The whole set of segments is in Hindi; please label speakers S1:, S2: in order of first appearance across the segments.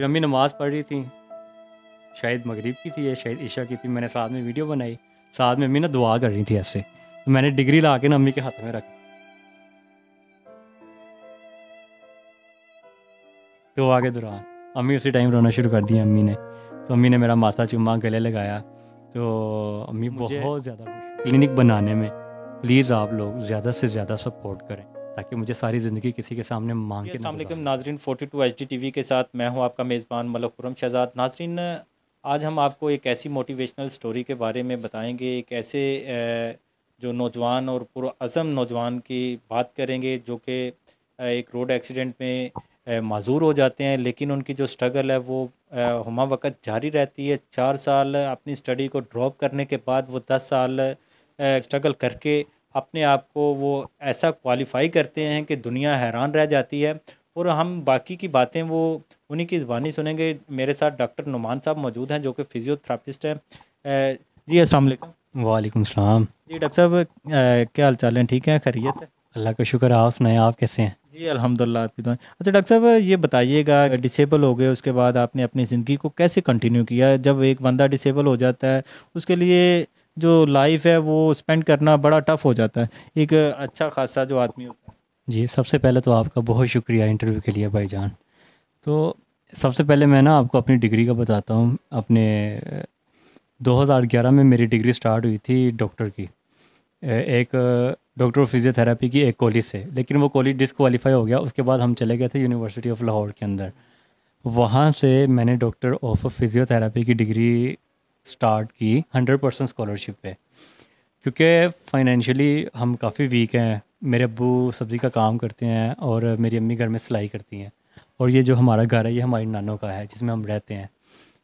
S1: फिर अम्मी नमाज़ पढ़ रही थी, शायद मगरिब की थी या शायद इशा की थी। मैंने साथ में वीडियो बनाई, साथ में अम्मी ना दुआ कर रही थी ऐसे। तो मैंने डिग्री ला के ना अम्मी के हाथ में रखी, दुआ के दौरान अम्मी उसी टाइम रोना शुरू कर दिया अम्मी ने। तो अम्मी ने मेरा माथा चूमा, गले लगाया। तो अम्मी बहुत ज़्यादा खुश। क्लिनिक बनाने में प्लीज़ आप लोग ज़्यादा से ज़्यादा सपोर्ट करें ताकि मुझे सारी ज़िंदगी किसी के सामने मांग के ना
S2: अस्सलाम वालेकुम
S1: गुजारना।
S2: नाजरीन, 42 HD TV के साथ मैं हूं आपका मेज़बान मलक खुर्रम शहजाद। नाजरीन, आज हम आपको एक ऐसी मोटिवेशनल स्टोरी के बारे में बताएंगे, एक ऐसे जो नौजवान और पुरअज़म नौजवान की बात करेंगे जो कि एक रोड एक्सीडेंट में माज़ूर हो जाते हैं, लेकिन उनकी जो स्ट्रगल है वो हुमा वक़्त जारी रहती है। 4 साल अपनी स्टडी को ड्रॉप करने के बाद वो 10 साल स्ट्रगल करके अपने आप को वो ऐसा क्वालिफ़ाई करते हैं कि दुनिया हैरान रह जाती है। और हम बाकी की बातें वो उन्हीं की ज़बानी सुनेंगे। मेरे साथ डॉक्टर नुमान साहब मौजूद हैं जो कि फ़िज़ियोथेरेपिस्ट हैं। जी अस्सलाम वालेकुम।
S1: वालेकुम सलाम।
S2: जी डॉक्टर साहब, क्या हाल चाल है? ठीक है, खैरियत है?
S1: अल्लाह का शुक्र, आप सुनाएं, आप कैसे हैं?
S2: जी अल्हम्दुलिल्लाह, आपकी दुआ। अच्छा डॉक्टर साहब, ये बताइएगा, डिसेबल हो गए उसके बाद आपने अपनी ज़िंदगी को कैसे कंटिन्यू किया? जब एक बंदा डिसेबल हो जाता है उसके लिए जो लाइफ है वो स्पेंड करना बड़ा टफ हो जाता है, एक अच्छा खासा जो आदमी होता है।
S1: जी, सबसे पहले तो आपका बहुत शुक्रिया इंटरव्यू के लिए भाईजान। तो सबसे पहले मैं ना आपको अपनी डिग्री का बताता हूँ। अपने 2011 में मेरी डिग्री स्टार्ट हुई थी डॉक्टर की, एक डॉक्टर ऑफ फिजियोथेरेपी की एक कॉलेज से। लेकिन वो कॉलेज डिसक्वालीफाई हो गया। उसके बाद हम चले गए थे यूनिवर्सिटी ऑफ लाहौर के अंदर। वहाँ से मैंने डॉक्टर ऑफ फिजियोथेरेपी की डिग्री स्टार्ट की 100% स्कॉलरशिप पे, क्योंकि फाइनेंशियली हम काफ़ी वीक हैं। मेरे अब्बू सब्ज़ी का काम करते हैं और मेरी अम्मी घर में सिलाई करती हैं। और ये जो हमारा घर है ये हमारी नानों का है जिसमें हम रहते हैं।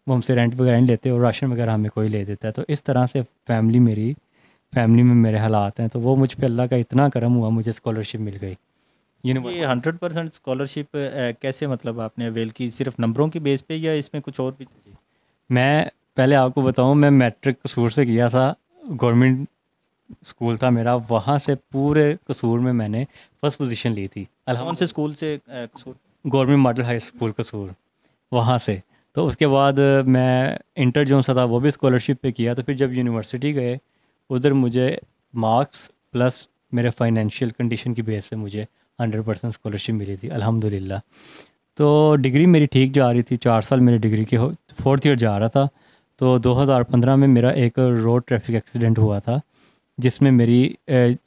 S1: वो हमसे रेंट वगैरह नहीं लेते और राशन वगैरह हमें कोई ले देता है। तो इस तरह से फैमिली में मेरे हालात हैं। तो वो मुझ पे अल्लाह का इतना करम हुआ, मुझे स्कॉलरशिप मिल गई
S2: ये
S1: यूनिवर्सिटी।
S2: 100% स्कॉलरशिप कैसे, मतलब आपने अवेल की सिर्फ नंबरों की बेस पे या इसमें कुछ और भी?
S1: मैं पहले आपको बताऊं, मैं मैट्रिक कसूर से किया था। गवर्नमेंट स्कूल था मेरा, वहाँ से पूरे कसूर में मैंने फर्स्ट पोजीशन ली थी
S2: कौन से
S1: अल्हम्दुलिल्लाह।
S2: स्कूल से कसूर?
S1: गवर्नमेंट मॉडल हाई स्कूल कसूर, वहाँ से। तो उसके बाद मैं इंटर जो सा था वो भी स्कॉलरशिप पे किया। तो फिर जब यूनिवर्सिटी गए, उधर मुझे मार्क्स प्लस मेरे फाइनेंशियल कंडीशन की बेस पे मुझे 100% स्कॉलरशिप मिली थी अल्हम्दुलिल्लाह। तो डिग्री मेरी ठीक जा रही थी, 4 साल मेरी डिग्री के हो, फोर्थ ईयर जा रहा था। तो 2015 में मेरा एक रोड ट्रैफिक एक्सीडेंट हुआ था जिसमें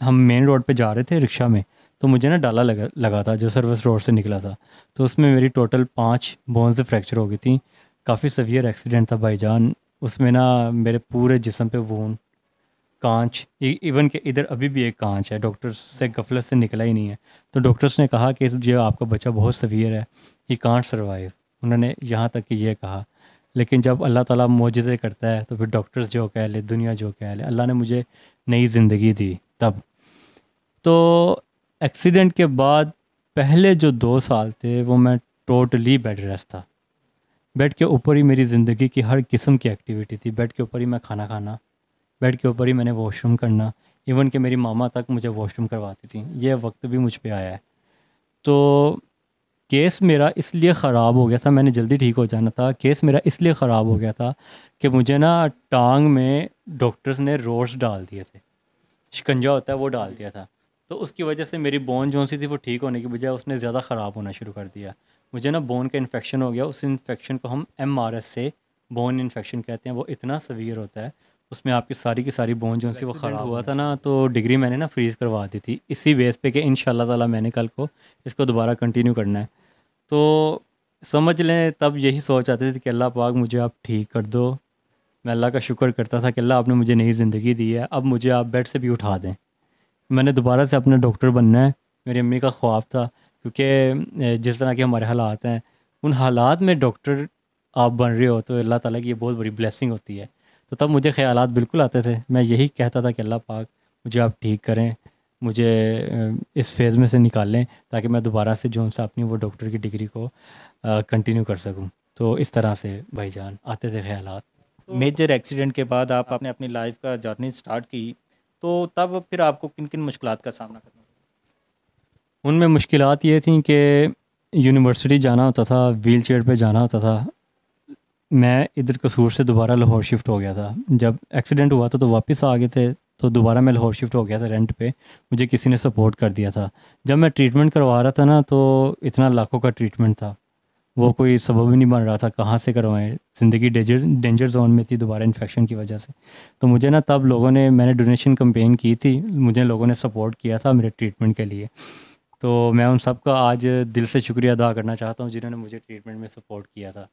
S1: हम मेन रोड पे जा रहे थे रिक्शा में। तो मुझे ना डाला लगा था जो सर्विस रोड से निकला था। तो उसमें मेरी टोटल 5 बोन्स फ्रैक्चर हो गई थी। काफ़ी सवियर एक्सीडेंट था भाईजान। उसमें ना मेरे पूरे जिस्म पे वून, कांच, इवन के इधर अभी भी एक कांच है, डॉक्टर्स से गफलत से निकला ही नहीं है। तो डॉक्टर्स ने कहा कि जो आपका बच्चा बहुत सवियर है, ही कांट सर्वाइव। उन्होंने यहाँ तक कि ये कहा। लेकिन जब अल्लाह ताला मोजिज़े करता है तो फिर डॉक्टर्स जो कह ले, दुनिया जो कह ले, अल्लाह ने मुझे नई ज़िंदगी दी तब। तो एक्सीडेंट के बाद पहले जो 2 साल थे वो मैं टोटली बेड रेस्ट था। बेड के ऊपर ही मेरी ज़िंदगी की हर किस्म की एक्टिविटी थी। बेड के ऊपर ही मैं खाना खाना, बेड के ऊपर ही मैंने वॉशरूम करना। इवन कि मेरी मामा तक मुझे वॉशरूम करवाती थी। ये वक्त भी मुझ पे आया है। तो केस मेरा इसलिए ख़राब हो गया था, मैंने जल्दी ठीक हो जाना था। केस मेरा इसलिए ख़राब हो गया था कि मुझे ना टांग में डॉक्टर्स ने रोड्स डाल दिए थे, शिकंजा होता है वो डाल दिया था। तो उसकी वजह से मेरी बोन जो सी थी वो ठीक होने की बजाय उसने ज़्यादा ख़राब होना शुरू कर दिया। मुझे ना बोन का इन्फेक्शन हो गया। उस इन्फेक्शन को हम MRS से बोन इन्फेक्शन कहते हैं। वो इतना सवीयर होता है, उसमें आपकी सारी की सारी बोन जो सी वो ख़राब हुआ था ना। तो डिग्री मैंने ना फ्रीज़ करवा दी थी इसी बेस पे कि इंशाल्लाह ताला मैंने कल को इसको दोबारा कंटिन्यू करना है। तो समझ लें तब यही सोच आती थी कि अल्लाह पाक मुझे आप ठीक कर दो। मैं अल्लाह का शुक्र करता था कि अल्लाह आपने मुझे नई ज़िंदगी दी है, अब मुझे आप बेड से भी उठा दें। मैंने दोबारा से अपना डॉक्टर बनना है, मेरी अम्मी का ख्वाब था। क्योंकि जिस तरह के हमारे हालात हैं, उन हालात में डॉक्टर आप बन रहे हो तो अल्लाह ताला की ये बहुत बड़ी ब्लेसिंग होती है। तो तब मुझे ख़यालात बिल्कुल आते थे। मैं यही कहता था कि अल्लाह पाक मुझे आप ठीक करें, मुझे इस फेज़ में से निकालें ताकि मैं दोबारा से जो सा अपनी वो डॉक्टर की डिग्री को कंटिन्यू कर सकूं। तो इस तरह से भाईजान आते थे ख़यालात।
S2: मेजर एक्सीडेंट के बाद आपने अपनी लाइफ का जर्नी स्टार्ट की, तो तब फिर आपको किन किन मुश्किलात का सामना करना
S1: उनमें मुश्किलात ये थी कि यूनिवर्सिटी जाना होता था, व्हील चेयर पर जाना होता था। मैं इधर कसूर से दोबारा लाहौर शिफ्ट हो गया था। जब एक्सीडेंट हुआ था तो वापस आ गए थे, तो दोबारा मैं लाहौर शिफ्ट हो गया था रेंट पे। मुझे किसी ने सपोर्ट कर दिया था। जब मैं ट्रीटमेंट करवा रहा था ना, तो इतना लाखों का ट्रीटमेंट था, वो कोई सबब ही नहीं बन रहा था कहाँ से करवाएं। ज़िंदगी डेंजर डेंजर जोन में थी दोबारा इन्फेक्शन की वजह से। तो मुझे ना तब लोगों ने, मैंने डोनेशन कंपेन की थी, मुझे लोगों ने सपोर्ट किया था मेरे ट्रीटमेंट के लिए। तो मैं उन सब का आज दिल से शुक्रिया अदा करना चाहता हूँ जिन्होंने मुझे ट्रीटमेंट में सपोर्ट किया था।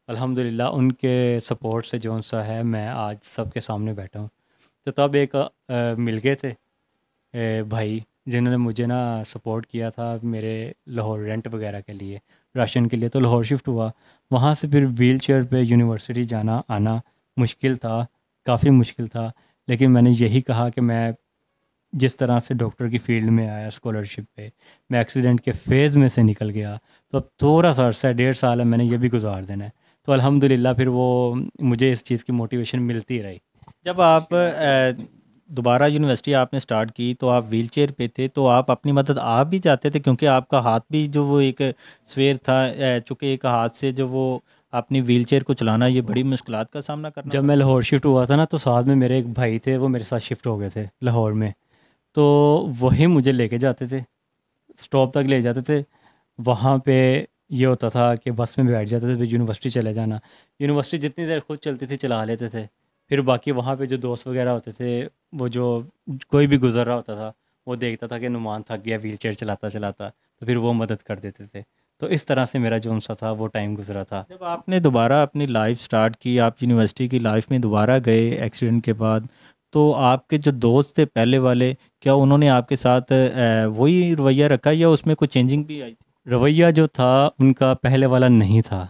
S1: अल्हम्दुलिल्लाह उनके सपोर्ट से जो सा है मैं आज सबके सामने बैठा हूँ। तो तब एक मिल गए थे भाई, जिन्होंने मुझे ना सपोर्ट किया था मेरे लाहौर रेंट वगैरह के लिए, राशन के लिए। तो लाहौर शिफ्ट हुआ, वहाँ से फिर व्हील चेयर पर यूनिवर्सिटी जाना आना मुश्किल था, काफ़ी मुश्किल था। लेकिन मैंने यही कहा कि मैं जिस तरह से डॉक्टर की फील्ड में आया स्कॉलरशिप पे, मैं एक्सीडेंट के फेज़ में से निकल गया। तो अब थोड़ा सा अर्सा है, 1.5 साल है, मैंने ये भी गुजार देना है। तो अल्हम्दुलिल्लाह फिर वो मुझे इस चीज़ की मोटिवेशन मिलती रही।
S2: जब आप दोबारा यूनिवर्सिटी आपने स्टार्ट की तो आप व्हीलचेयर पे थे, तो आप अपनी मदद आप भी चाहते थे, क्योंकि आपका हाथ भी जो वो एक स्वेयर था, चूँकि एक हाथ से जो वो अपनी व्हीलचेयर को चलाना, ये बड़ी मुश्किलात का सामना करना
S1: जब मैं
S2: पड़ता।
S1: लाहौर शिफ्ट हुआ था ना, तो साथ में मेरे एक भाई थे, वो मेरे साथ शिफ्ट हो गए थे लाहौर में। तो वही मुझे लेके जाते थे, स्टॉप तक ले जाते थे। वहाँ पे ये होता था कि बस में बैठ जाते थे, फिर यूनिवर्सिटी चले जाना। यूनिवर्सिटी जितनी देर खुद चलती थी चला लेते थे। फिर बाकी वहाँ पे जो दोस्त वगैरह होते थे, वो जो कोई भी गुजर रहा होता था, वो देखता था कि नुमान थक गया व्हील चेयर चलाता चलाता, तो फिर वो मदद कर देते थे। तो इस तरह से मेरा जो सा था वो टाइम गुजरा था।
S2: जब आपने दोबारा अपनी लाइफ स्टार्ट की, आप यूनिवर्सिटी की लाइफ में दोबारा गए एक्सीडेंट के बाद, तो आपके जो दोस्त थे पहले वाले, क्या उन्होंने आपके साथ वही रवैया रखा या उसमें कुछ चेंजिंग भी आई थी?
S1: रवैया जो था उनका पहले वाला नहीं था,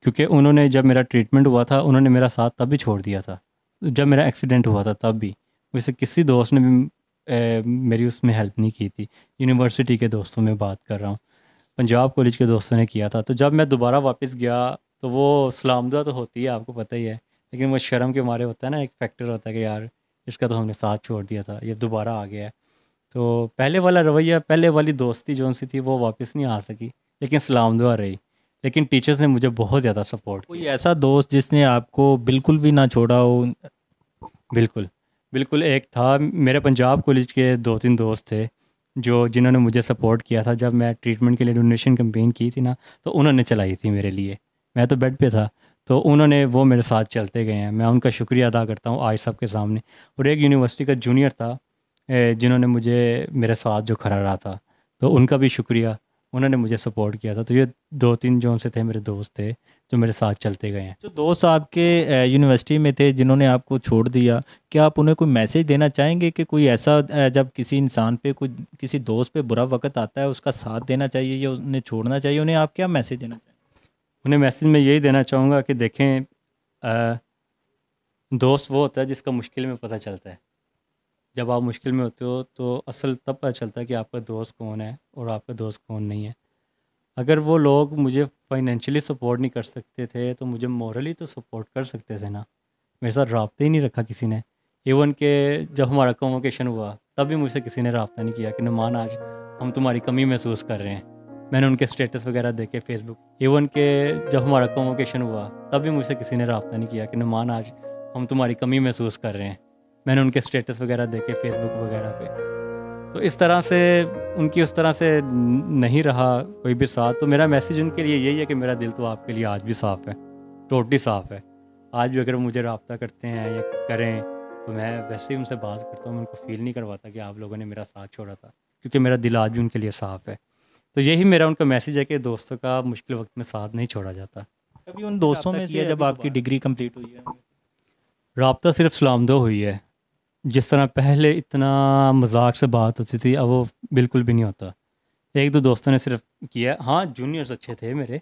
S1: क्योंकि उन्होंने जब मेरा ट्रीटमेंट हुआ था उन्होंने मेरा साथ तब भी छोड़ दिया था। जब मेरा एक्सीडेंट हुआ था तब भी वैसे किसी दोस्त ने भी मेरी उसमें हेल्प नहीं की थी। यूनिवर्सिटी के दोस्तों में बात कर रहा हूँ, पंजाब कॉलेज के दोस्तों ने किया था। तो जब मैं दोबारा वापस गया, तो वो सलामदुआ तो होती है, आपको पता ही है, लेकिन वो शर्म के मारे होता है ना, एक फैक्टर होता है कि यार इसका तो हमने साथ छोड़ दिया था, ये दोबारा आ गया है। तो पहले वाला रवैया, पहले वाली दोस्ती जो सी थी वो वापस नहीं आ सकी, लेकिन सलाम दुआ रही। लेकिन टीचर्स ने मुझे बहुत ज़्यादा सपोर्ट
S2: कोई
S1: किया।
S2: ऐसा दोस्त जिसने आपको बिल्कुल भी ना छोड़ा हो?
S1: बिल्कुल, बिल्कुल एक था, मेरे पंजाब कॉलेज के 2-3 दोस्त थे जो जिन्होंने मुझे सपोर्ट किया था। जब मैं ट्रीटमेंट के लिए डोनेशन कैंपेन की थी ना, तो उन्होंने चलाई थी मेरे लिए। मैं तो बेड पे था, तो उन्होंने वो मेरे साथ चलते गए हैं, मैं उनका शुक्रिया अदा करता हूँ आज सबके सामने। और एक यूनिवर्सिटी का जूनियर था जिन्होंने मुझे मेरे साथ जो खड़ा रहा था, तो उनका भी शुक्रिया, उन्होंने मुझे सपोर्ट किया था। तो ये 2-3 जो से थे मेरे दोस्त थे जो मेरे साथ चलते गए हैं।
S2: जो दोस्त आपके यूनिवर्सिटी में थे जिन्होंने आपको छोड़ दिया, क्या आप उन्हें कोई मैसेज देना चाहेंगे कि कोई ऐसा जब किसी इंसान पे, कोई किसी दोस्त पे बुरा वक्त आता है, उसका साथ देना चाहिए या उन्हें छोड़ना चाहिए? उन्हें आप क्या मैसेज देना चाहेंगे?
S1: उन्हें मैसेज में यही देना चाहूँगा कि देखें, अ, दोस्त वो होता है जिसका मुश्किल में पता चलता है। जब आप मुश्किल में होते हो तो असल तब पता चलता है कि आपका दोस्त कौन है और आपका दोस्त कौन नहीं है। अगर वो लोग मुझे फाइनेंशियली सपोर्ट नहीं कर सकते थे, तो मुझे मोरली तो सपोर्ट कर सकते थे ना। मेरे साथ रब्ता ही नहीं रखा किसी ने। इवन के जब हमारा कन्वोकेशन हुआ तब भी मुझसे किसी ने रब्ता नहीं किया कि नुमान आज हम तुम्हारी कमी महसूस कर रहे हैं। मैंने उनके स्टेटस वगैरह देखे फेसबुक, इवन के जब हमारा कन्वोकेशन हुआ तब भी मुझसे किसी ने रब्ता नहीं किया कि नुमान आज हम तुम्हारी कमी महसूस कर रहे हैं। मैंने उनके स्टेटस वगैरह देखे फेसबुक वगैरह पे। तो इस तरह से उनकी उस तरह से नहीं रहा कोई भी साथ। तो मेरा मैसेज उनके लिए यही है कि मेरा दिल तो आपके लिए आज भी साफ़ है, टोटली साफ़ है। आज भी अगर वो मुझे रब्ता करते हैं या करें, तो मैं वैसे ही उनसे बात करता हूँ, मैं उनको फ़ील नहीं करवाता कि आप लोगों ने मेरा साथ छोड़ा था, क्योंकि मेरा दिल आज भी उनके लिए साफ़ है। तो यही मेरा उनका मैसेज है कि दोस्तों का मुश्किल वक्त में साथ नहीं छोड़ा जाता।
S2: कभी उन दोस्तों में से जब आपकी डिग्री कंप्लीट हुई है?
S1: रब्ता सिर्फ सलाम दो हुई है। जिस तरह पहले इतना मजाक से बात होती थी, अब वो बिल्कुल भी नहीं होता। एक दो दोस्तों ने सिर्फ किया। हाँ, जूनियर्स अच्छे थे मेरे,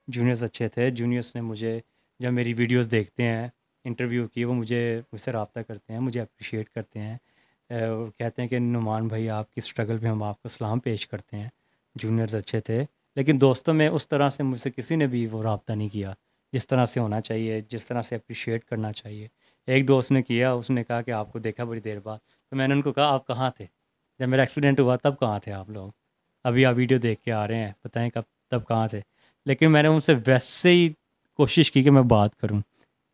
S1: जूनियर्स अच्छे थे। जूनियर्स ने मुझे जब मेरी वीडियोस देखते हैं इंटरव्यू की, वो मुझसे रब्ता करते हैं, मुझे अप्रिशिएट करते हैं और कहते हैं कि नुमान भाई आपकी स्ट्रगल पे हम आपको सलाम पेश करते हैं। जूनियर्स अच्छे थे, लेकिन दोस्तों में उस तरह से मुझसे किसी ने भी वो रब्ता नहीं किया जिस तरह से होना चाहिए, जिस तरह से अप्रिशिएट करना चाहिए। एक दोस्त ने किया, उसने कहा कि आपको देखा बड़ी देर बाद। तो मैंने उनको कहा आप कहाँ थे जब मेरा एक्सीडेंट हुआ, तब कहाँ थे आप लोग? अभी आप वीडियो देख के आ रहे हैं, बताएं कब तब कहाँ से। लेकिन मैंने उनसे वैसे ही कोशिश की कि मैं बात करूं,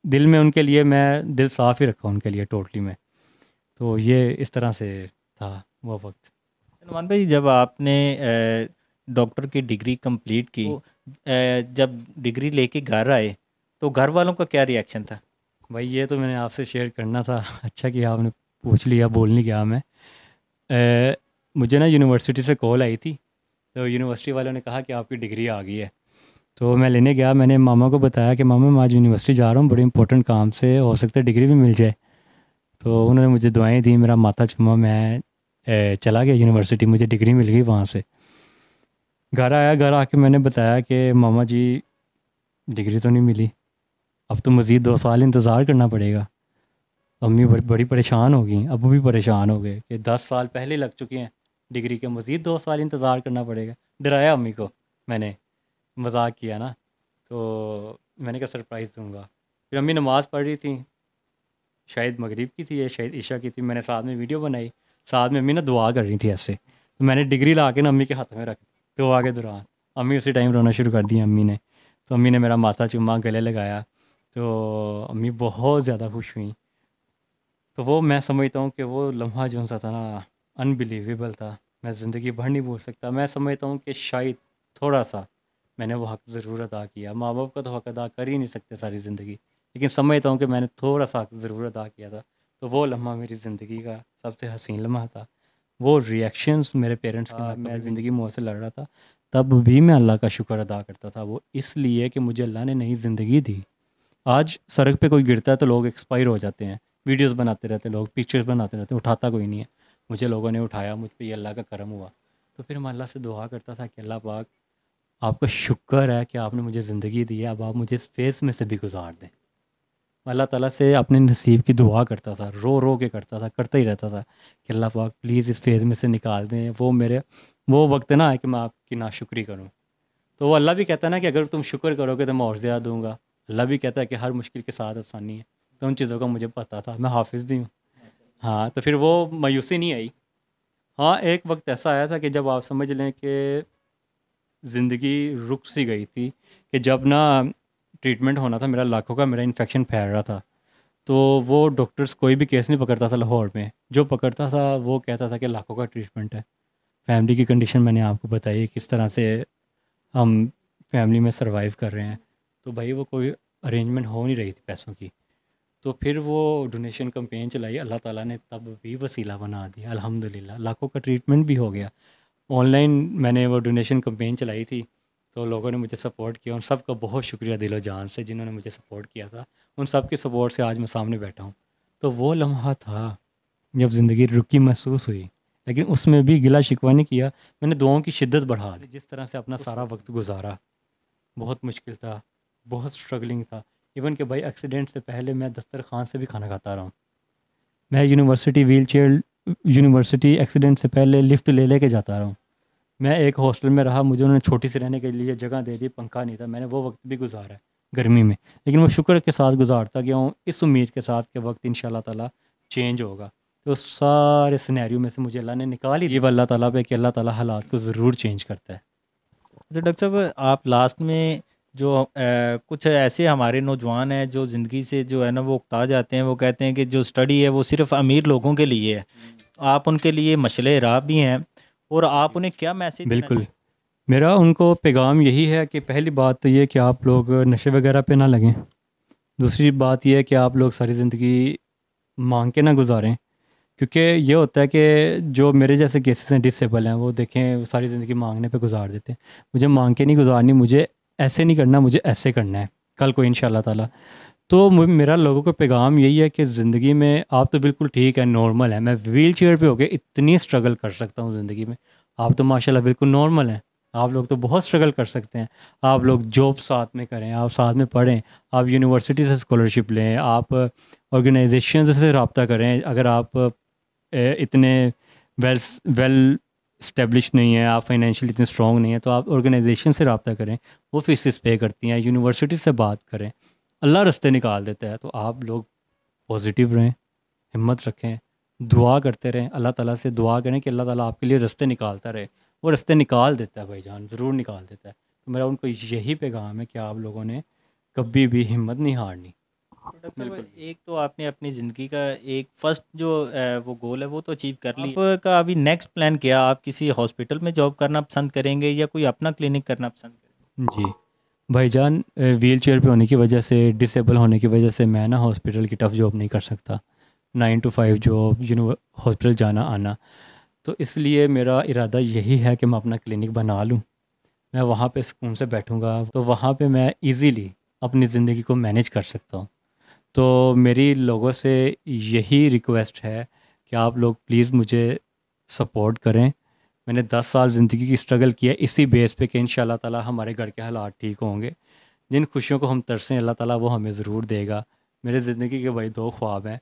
S1: दिल में उनके लिए मैं दिल साफ़ ही रखा उनके लिए टोटली मैं। तो ये इस तरह से था वो वक्त।
S2: सलमान भाई, जब आपने डॉक्टर की डिग्री कंप्लीट की तो जब डिग्री लेके घर आए तो घर वालों का क्या रिएक्शन था?
S1: भाई ये तो मैंने आपसे शेयर करना था। अच्छा कि आपने पूछ लिया, बोल नहीं गया मैं। मुझे ना यूनिवर्सिटी से कॉल आई थी, तो यूनिवर्सिटी वालों ने कहा कि आपकी डिग्री आ गई है। तो मैं लेने गया, मैंने मामा को बताया कि मामा मैं आज यूनिवर्सिटी जा रहा हूँ बड़े इंपॉर्टेंट काम से, हो सकता है डिग्री भी मिल जाए। तो उन्होंने मुझे दुआएं दी, मेरा माथा चुमा, मैं चला गया यूनिवर्सिटी, मुझे डिग्री मिल गई वहाँ से। घर आया, घर आके मैंने बताया कि मामा जी डिग्री तो नहीं मिली, अब तो मज़ीद 2 साल इंतज़ार करना पड़ेगा। अम्मी बड़ी बड़ी परेशान हो गई, अबू भी परेशान हो गए कि 10 साल पहले लग चुके हैं डिग्री के, मज़ीद 2 साल इंतज़ार करना पड़ेगा। डराया अम्मी को मैंने, मजाक किया ना। तो मैंने कहा सरप्राइज़ दूंगा। फिर अम्मी नमाज़ पढ़ रही थी, शायद मगरिब की थी या शायद ईशा की थी, मैंने साथ में वीडियो बनाई, साथ में अम्मी ना दुआ कर रही थी ऐसे। तो मैंने डिग्री ला के ना अम्मी के हाथ में रख दी दुआ के दौरान। अम्मी उसी टाइम रोना शुरू कर दी अम्मी ने। तो अम्मी ने मेरा माथा चूमा, गले लगाया, तो अम्मी बहुत ज़्यादा खुश हुई। तो वो मैं समझता हूँ कि वो लम्हा जो सा था ना, अनबिलीवेबल था, मैं ज़िंदगी भर नहीं भूल सकता। मैं समझता हूँ कि शायद थोड़ा सा मैंने वो हक़ ज़रूर अदा किया। माँ बाप का तो हक़ अदा कर ही नहीं सकते सारी ज़िंदगी, लेकिन समझता हूँ कि मैंने थोड़ा सा हक़ ज़रूर अदा किया था। तो वो लम्हा मेरी ज़िंदगी का सबसे हसीन लम्हा था। वो रिएक्शंस मेरे पेरेंट्स के, मैं ज़िंदगी मौत से लड़ रहा था, तब भी मैं अल्लाह का शुक्र अदा करता था। वो इसलिए कि मुझे अल्लाह ने नई ज़िंदगी दी। आज सड़क पे कोई गिरता है तो लोग एक्सपायर हो जाते हैं, वीडियोस बनाते रहते हैं लोग, पिक्चर्स बनाते रहते हैं, उठाता कोई नहीं है। मुझे लोगों ने उठाया, मुझ पे ये अल्लाह का करम हुआ। तो फिर मैं अल्लाह से दुआ करता था कि अल्लाह पाक आपका शुक्र है कि आपने मुझे ज़िंदगी दी है, अब आप मुझे इस फेस में से भी गुजार दें। मैं अल्लाह ताला से अपने नसीब की दुआ करता था, रो रो के करता था, करता ही रहता था कि अल्लाह पाक प्लीज़ इस फेज़ में से निकाल दें। वो मेरे वो वक्त ना है कि मैं आपकी नाशुक्री करूँ। तो वो अल्लाह भी कहता है ना कि अगर तुम शुक्र करोगे तो मैं और ज़्यादा दूंगा। अल्लाह भी कहता है कि हर मुश्किल के साथ आसानी है। तो उन चीज़ों का मुझे पता था, मैं हाफिज़ भी हूँ। हाँ, तो फिर वो मायूसी नहीं आई। हाँ, एक वक्त ऐसा आया था कि जब आप समझ लें कि ज़िंदगी रुक सी गई थी, कि जब ना ट्रीटमेंट होना था मेरा, लाखों का मेरा इन्फेक्शन फैल रहा था। तो वो डॉक्टर्स कोई भी केस नहीं पकड़ता था लाहौर में, जो पकड़ता था वो कहता था कि लाखों का ट्रीटमेंट है। फैमिली की कंडीशन मैंने आपको बताई है, किस तरह से हम फैमिली में सरवाइव कर रहे हैं। तो भाई वो कोई अरेंजमेंट हो नहीं रही थी पैसों की। तो फिर वो डोनेशन कैंपेन चलाई, अल्लाह ताला ने तब भी वसीला बना दिया, अल्हम्दुलिल्लाह लाखों का ट्रीटमेंट भी हो गया। ऑनलाइन मैंने वो डोनेशन कैंपेन चलाई थी, तो लोगों ने मुझे सपोर्ट किया, उन सब का बहुत शुक्रिया दिलो जान से जिन्होंने मुझे सपोर्ट किया था। उन सब के सपोर्ट से आज मैं सामने बैठा हूँ। तो वो लम्हा था जब ज़िंदगी रुकी महसूस हुई, लेकिन उसमें भी गिला शिकवा नहीं किया। मैंने दुआओं की शिद्दत बढ़ा दी। जिस तरह से अपना सारा वक्त गुजारा, बहुत मुश्किल था, बहुत स्ट्रगलिंग था। इवन कि भाई एक्सीडेंट से पहले मैं दस्तरखान से भी खाना खाता रहा हूँ। मैं university wheel chair, university accident से पहले लिफ्ट ले लेके जाता रहा हूँ। मैं एक हॉस्टल में रहा, मुझे उन्होंने छोटी सी रहने के लिए जगह दे दी, पंखा नहीं था, मैंने वो वक्त भी गुजारा है गर्मी में। लेकिन वो शुक्र के साथ गुजारता गया हूँ, इस उम्मीद के साथ कि वक्त इंशाल्लाह ताला चेंज होगा। तो सारे सिनेरियो में से मुझे अल्लाह ने निकाल ही दिया। अल्लाह ताला पे कि अल्लाह ताला हालात को ज़रूर चेंज करता है।
S2: तो डॉक्टर साहब, आप लास्ट में जो कुछ ऐसे हमारे नौजवान हैं जो ज़िंदगी से जो है ना वो उकता जाते हैं, वो कहते हैं कि जो स्टडी है वो सिर्फ अमीर लोगों के लिए है, आप उनके लिए मशले राह भी हैं, और आप उन्हें क्या मैसेज देना
S1: बिल्कुल, मेरा उनको पैगाम यही है कि पहली बात तो ये कि आप लोग नशे वगैरह पे ना लगें। दूसरी बात ये है कि आप लोग सारी ज़िंदगी मांग के ना गुजारें, क्योंकि ये होता है कि जो मेरे जैसे केसेस हैं, डिसेबल हैं, वो देखें वो सारी ज़िंदगी मांगने पे गुजार देते हैं। मुझे मांग के नहीं गुजारनी, मुझे ऐसे नहीं करना, मुझे ऐसे करना है कल को इंशाल्लाह ताला। तो मेरा लोगों को पैगाम यही है कि ज़िंदगी में आप तो बिल्कुल ठीक है, नॉर्मल है, मैं व्हील चेयर पर होकर इतनी स्ट्रगल कर सकता हूँ ज़िंदगी में। आप तो माशाल्लाह बिल्कुल नॉर्मल हैं। आप लोग तो बहुत स्ट्रगल कर सकते हैं। आप लोग जॉब साथ में करें, आप साथ में पढ़ें, आप यूनिवर्सिटी से स्कॉलरशिप लें, आप ऑर्गेनाइजेशन से रब्ता करें। अगर आप इतने वेल वेल स्टेब्लिश नहीं है, आप फाइनेंशियल इतने स्ट्रॉन्ग नहीं है, तो आप ऑर्गेनाइजेशन से रब्ता करें, वो फीस पे करती हैं। यूनिवर्सिटी से बात करें, अल्लाह रास्ते निकाल देता है। तो आप लोग पॉजिटिव रहें, हिम्मत रखें, दुआ करते रहें, अल्लाह ताला से दुआ करें कि अल्लाह ताला आपके लिए रास्ते निकालता रहे। वो रास्ते निकाल देता है भाईजान, ज़रूर निकाल देता है। तो मेरा उनको यही पैगाम है कि आप लोगों ने कभी भी हिम्मत नहीं हारनी।
S2: तो डॉक्टर साहब,
S1: बिल्कुल।
S2: एक तो आपने अपनी ज़िंदगी का एक फ़र्स्ट जो वो गोल है वो तो अचीव कर ली, आपका अभी नेक्स्ट प्लान क्या? आप किसी हॉस्पिटल में जॉब करना पसंद करेंगे या कोई अपना क्लिनिक करना पसंद करेंगे?
S1: जी भाईजान, व्हील चेयर पे होने की वजह से, डिसेबल होने की वजह से मैं ना हॉस्पिटल की टफ़ जॉब नहीं कर सकता, 9 to 5 जॉब, हॉस्पिटल जाना आना। तो इसलिए मेरा इरादा यही है कि मैं अपना क्लिनिक बना लूँ, मैं वहाँ पे सुकून से बैठूँगा, तो वहाँ पे मैं इजीली अपनी ज़िंदगी को मैनेज कर सकता हूँ। तो मेरी लोगों से यही रिक्वेस्ट है कि आप लोग प्लीज़ मुझे सपोर्ट करें। मैंने 10 साल ज़िंदगी की स्ट्रगल किया इसी बेस पे कि इंशाल्लाह ताला हमारे घर के हालात ठीक होंगे। जिन खुशियों को हम तरसें अल्लाह ताला वो हमें ज़रूर देगा। मेरे ज़िंदगी के भाई 2 ख्वाब हैं।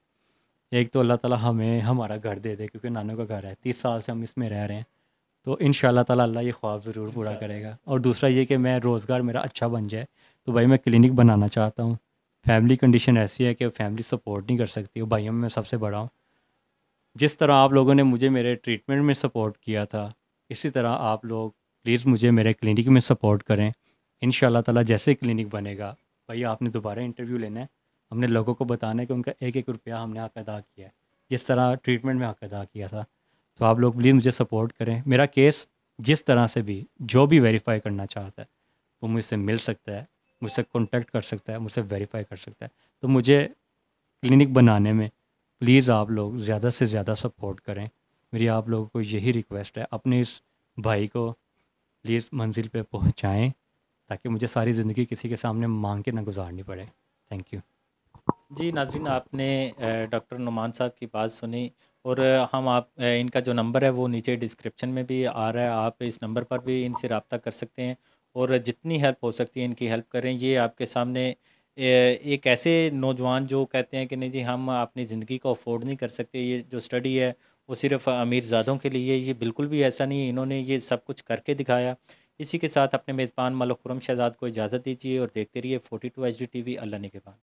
S1: एक तो अल्लाह ताला हमें हमारा घर दे दे, क्योंकि नानों का घर है, 30 साल से हम इसमें रह रहे हैं। तो इंशाल्लाह ताला अल्लाह ये ख्वाब ज़रूर पूरा
S2: इंशाल्लाह।
S1: करेगा। और दूसरा ये कि मैं रोज़गार मेरा अच्छा बन जाए, तो भाई मैं क्लिनिक बनाना चाहता हूँ। फैमिली कंडीशन ऐसी है कि फैमिली सपोर्ट नहीं कर सकती, और भाइयों में मैं सबसे बड़ा हूँ। जिस तरह आप लोगों ने मुझे मेरे ट्रीटमेंट में सपोर्ट किया था, इसी तरह आप लोग प्लीज़ मुझे मेरे क्लिनिक में सपोर्ट करें। इंशाल्लाह ताला जैसे ही क्लिनिक बनेगा, भाई आपने दोबारा इंटरव्यू लेना है, हमने लोगों को बताना है कि उनका एक एक रुपया हमने हक अदा किया है, जिस तरह ट्रीटमेंट में हक अदा किया था। तो आप लोग प्लीज़ मुझे सपोर्ट करें। मेरा केस जिस तरह से भी जो भी वेरीफाई करना चाहता है वो मुझसे मिल सकता है, मुझसे कॉन्टेक्ट कर सकता है, मुझसे वेरीफाई कर सकता है। तो मुझे क्लिनिक बनाने में प्लीज़ आप लोग ज़्यादा से ज़्यादा सपोर्ट करें। मेरी आप लोगों को यही रिक्वेस्ट है, अपने इस भाई को प्लीज़ मंजिल पे पहुंचाएं, ताकि मुझे सारी ज़िंदगी किसी के सामने मांग के ना गुजारनी पड़े। Thank you.
S2: जी नाज़रीन, आपने डॉक्टर नुमान साहब की बात सुनी, और हम इनका जो नंबर है वो नीचे डिस्क्रिप्शन में भी आ रहा है, आप इस नंबर पर भी इनसे रब्ता कर सकते हैं और जितनी हेल्प हो सकती है इनकी हेल्प करें। ये आपके सामने एक ऐसे नौजवान जो कहते हैं कि नहीं जी हम अपनी ज़िंदगी को अफोर्ड नहीं कर सकते, ये जो स्टडी है वो सिर्फ़ अमीरज़ादों के लिए, ये बिल्कुल भी ऐसा नहीं है, इन्होंने ये सब कुछ करके दिखाया। इसी के साथ अपने मेज़बान मलिक खुर्रम शहज़ाद को इजाज़त दीजिए और देखते रहिए 42 HD TV। अल्लाह निगहबान।